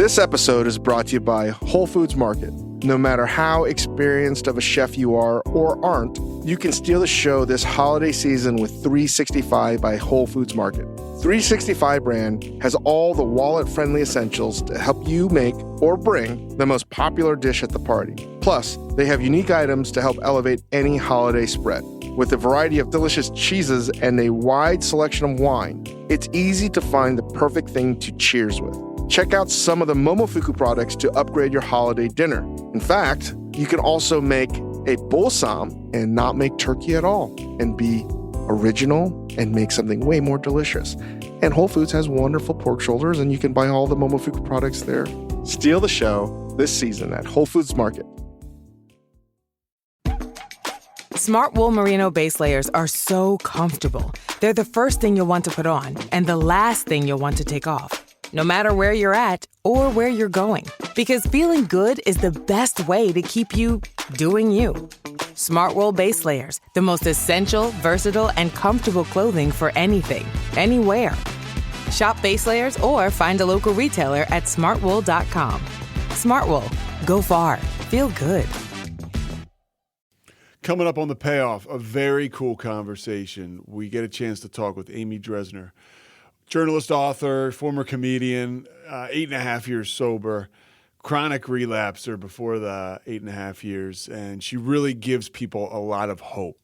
This episode is brought to you by Whole Foods Market. No matter how experienced of a chef you are or aren't, you can steal the show this holiday season with 365 by Whole Foods Market. 365 brand has all the wallet-friendly essentials to help you make or bring the most popular dish at the party. Plus, they have unique items to help elevate any holiday spread. With a variety of delicious cheeses and a wide selection of wine, it's easy to find the perfect thing to cheers with. Check out some of the Momofuku products to upgrade your holiday dinner. In fact, you can also make a bolsam and not make turkey at all and be original and make something way more delicious. And Whole Foods has wonderful pork shoulders, and you can buy all the Momofuku products there. Steal the show this season at Whole Foods Market. Smart Wool Merino base layers are so comfortable. They're the first thing you'll want to put on and the last thing you'll want to take off, no matter where you're at or where you're going. Because feeling good is the best way to keep you doing you. Smart Wool base layers, the most essential, versatile, and comfortable clothing for anything, anywhere. Shop base layers or find a local retailer at smartwool.com. Smart Wool. Go far. Feel good. Coming up on The Payoff, a very cool conversation. We get a chance to talk with Amy Dresner, journalist, author, former comedian, 8.5 years sober, chronic relapser before the 8.5 years, and she really gives people a lot of hope.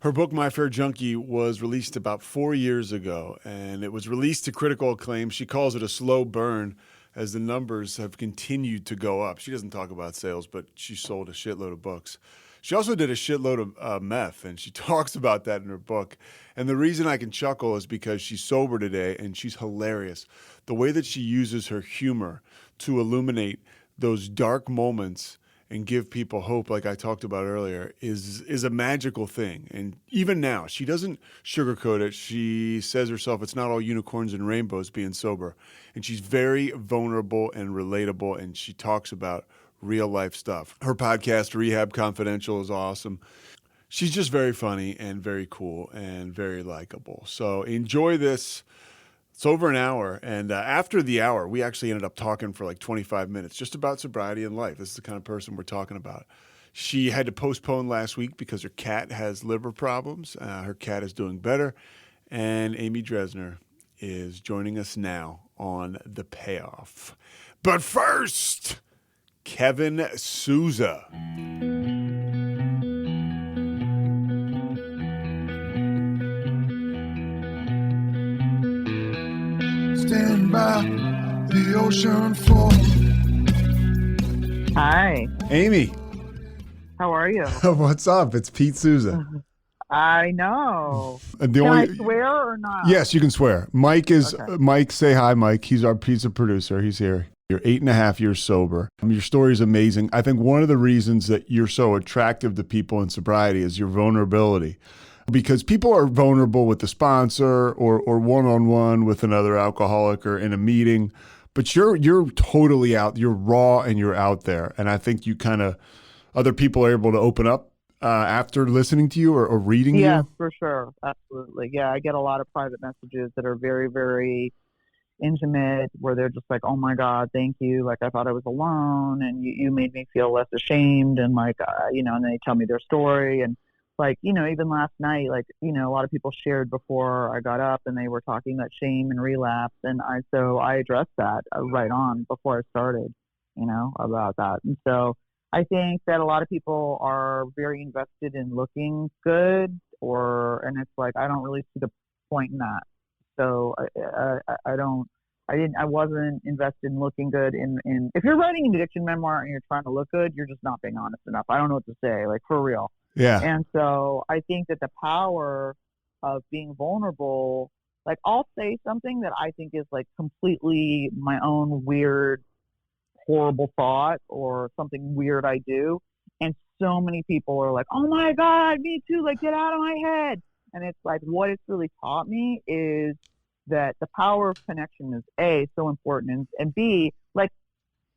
Her book, My Fair Junkie, was released about 4 years ago, and it was released to critical acclaim. She calls it a slow burn as the numbers have continued to go up. She doesn't talk about sales, but she sold a shitload of books. She also did a shitload of meth, and she talks about that in her book. And the reason I can chuckle is because she's sober today, and she's hilarious. The way that she uses her humor to illuminate those dark moments and give people hope, like I talked about earlier, is a magical thing. And even now, she doesn't sugarcoat it. She says herself, it's not all unicorns and rainbows being sober. And she's very vulnerable and relatable, and she talks about real life stuff. Her podcast, Rehab Confidential, is awesome. She's just very funny and very cool and very likable. So enjoy this. It's over an hour. And after the hour, we actually ended up talking for like 25 minutes just about sobriety and life. This is the kind of person we're talking about. She had to postpone last week because her cat has liver problems. Her cat is doing better. And Amy Dresner is joining us now on The Payoff. But first, Kevin Souza. Stand by the ocean floor. Hi. Amy. How are you? What's up? It's Pete Souza. I know. Can I swear or not? Yes, you can swear. Mike is Okay. Mike. Say hi, Mike. He's our pizza producer. He's here. You're 8.5 years sober. Your story is amazing. I think one of the reasons that you're so attractive to people in sobriety is your vulnerability. Because people are vulnerable with the sponsor or one-on-one with another alcoholic or in a meeting. But you're totally out. You're raw and you're out there. And I think you kind of, other people are able to open up after listening to you or reading you. Yes, for sure. Absolutely. Yeah, I get a lot of private messages that are very, very intimate, where they're just like, oh my God, thank you. Like, I thought I was alone and you made me feel less ashamed. And like, and they tell me their story. And like, even last night, like, a lot of people shared before I got up and they were talking about shame and relapse. And so I addressed that right on before I started, about that. And so I think that a lot of people are very invested in looking good and it's like, I don't really see the point in that. So I wasn't invested in looking good in if you're writing an addiction memoir and you're trying to look good, you're just not being honest enough. I don't know what to say, like, for real. Yeah. And so I think that the power of being vulnerable, like, I'll say something that I think is like completely my own weird, horrible thought or something weird I do. And so many people are like, oh my God, me too. Like, get out of my head. And it's like, what it's really taught me is that the power of connection is A, so important, and B, like,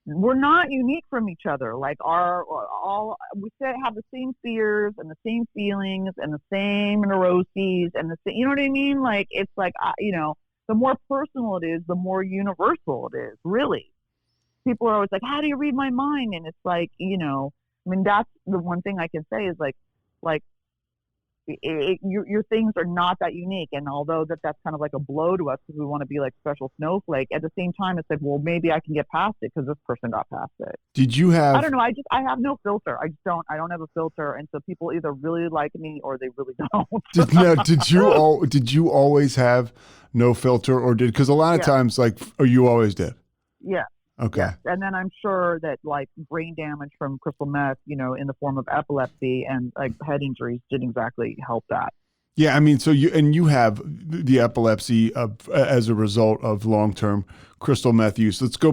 we're not unique from each other. Like, we have the same fears and the same feelings and the same neuroses and you know what I mean? Like, it's like, the more personal it is, the more universal it is, really. people are always like, how do you read my mind? And it's like, I mean, that's the one thing I can say is like your things are not that unique. And although that's kind of like a blow to us because we want to be like special snowflake, at the same time, it's like, well, maybe I can get past it because this person got past it. Did you have? I don't know. I have no filter. I don't have a filter. And so people either really like me or they really don't. Did you always have no filter, or because a lot of times, like, or you always did? Yeah. Okay. Yes. And then I'm sure that like brain damage from crystal meth, in the form of epilepsy and like head injuries didn't exactly help that. Yeah, I mean, so you have the epilepsy as a result of long-term crystal meth use. Let's go